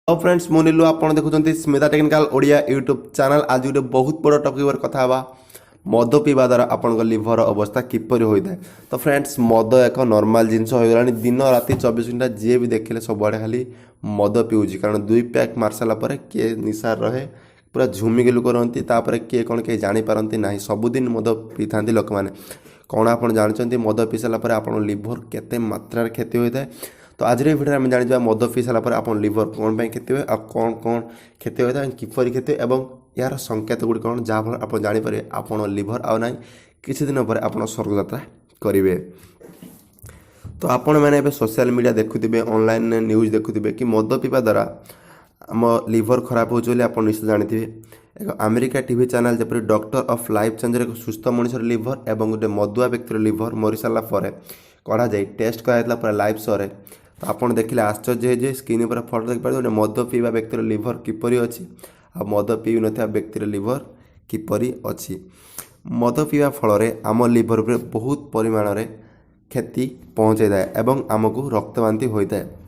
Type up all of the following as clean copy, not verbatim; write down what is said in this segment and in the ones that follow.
Hello friends मु नीलू आपण देखुछंती Smita technical Odia YouTube channel. आज गोटे बहुत बड़ टॉपिक पर कथा हवा मद पीवा द्वारा आपण लिभर अवस्था किपरि होता है। तो फ्रेंड्स मद एक नॉर्मल जिनस हो गला दिन राति 24 घंटा जी भी देखले सबुआड़े खाली मद पीऊँच कारण 2 पैक मार सारा पर किए निशार रहे पूरा झुमिक लोक रहती किए कौन कहीं जापारती ना सबुदिन मद पी था लोक मैंने कौन आप जानते मद पी सारापर आप लिभर केते मात्रा क्षति होता है। तो आज भिडियो आम जाना मद पी सारापर आप लिभर कौन क्षति हुए कौन कौन क्षति होता है किपर क्षति और यार संकेत गुड़ी कौन जहाँफल आप जापर आप लिभर आउ ना किसी दिन पर आप स्वर्ग यात्रा करेंगे। तो आपण मैंने सोशल मीडिया देखुवे ऑनलाइन न्यूज देखुवे कि मद पीवा द्वारा आम लिभर खराब हो आप निश्चित जानते एक अमेरिका टीवी चैनल जपर डॉक्टर ऑफ लाइफ चेंजर एक सुस्थ मनुष्य लिभर और गोटे मदुआ व्यक्तिर लिभर मरी सारा कढ़ा जाए टेस्ट कराइला पूरा लाइव शो रे। तो आपड़ देखिले आश्चर्य है स्क्रीन पर फटो देखिए गोटे मद पीवा व्यक्तिर लिभर किपरि अच्छी आ मद पी न व्यक्तिर लिभर किपरि अच्छी। मद पीवा फल आम लिभर पर बहुत परिमाण में क्षति पहुँचाई थाए एवं आमको रक्तवांति होता है।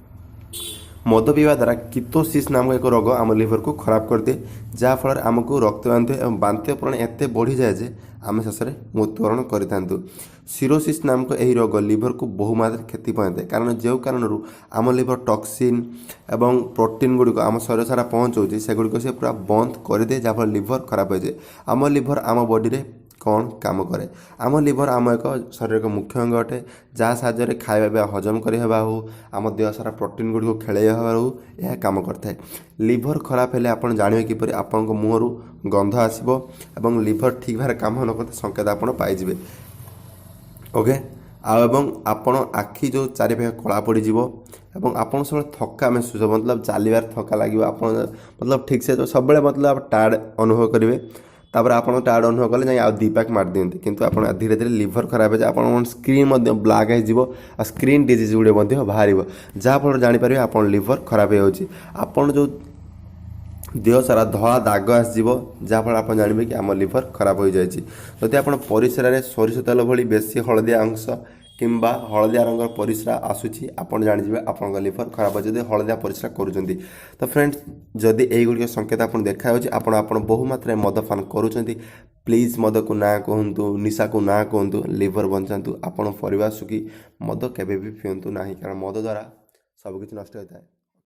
मद पीवा द्वारा कीटोसिस नामक एक रोग आम लिभर को खराब कर दिए जहाँफल आमको रक्तवांति और बांत्य प्रण एत बढ़ी जाए जे आम शेष में मृत्युवरण करूँ। सीरोसिस नामक यही रोग लिभर को बहु मात्रा क्षति पहुँचाए कारण जो कारण आम लिभर टॉक्सिन एवं प्रोटीन गुड़िक आम शरीर सारा पहुँचाऊँच सेगुड़िक से पूरा बंद कर दिए जहाँफल लिभर खराब हो जाए। आम लिभर आम बॉडी रे कौन काम करे आम लिभर आम एक शरीर का मुख्य अंग अटे जहाँ साहाय्य खाଇବା हजम करवा हो आम देह सारा प्रोटीन गुड़ी खेल हो यह काम करता है। लिभर खराब हेले आप जानवे किपर आपण मुहर गंध आसो और लिभर ठीक भाव काम न करते संकेत आप पाइबे ओके आपण आखि जो चारिपाखे कला पड़ज आप सब थका महसूस मतलब चलबार थका लगे आप मतलब ठीक से सब मतलब आप टायर्ड अनुभव करेंगे तापर आप टायर्ड अनुभव कले जाए 2 पैक मार दिखते किंतु आप धीरे धीरे लिभर खराब हो जाए आप स्क्रीन ब्लैक हो स्क्रीन डिजीज गुड़े बाहर जहाँफल जापर आप लिभर खराब हो जो देह सारा धला दाग आसव जहाँफल आप जानवे कि आम लिभर खराब हो जाए। जदि आप परिस्रा सोरिष तेल भली बेसी हलदिया अंश किंबा हलदिया रंगर परिस्रा आसूची आप जाने आप लिभर खराब हो हलदिया परिस्रा करुँच। तो फ्रेंड्स जदि यही संकेत आप देखा आप बहु मात्रा मद पान करुँच प्लीज मद को ना कहतु निशा को ना कहतु लिभर बचातु आप परिवार सुखी मद केवे भी पिंतु ना कारण मद द्वारा सबकिछ नष्ट होता है।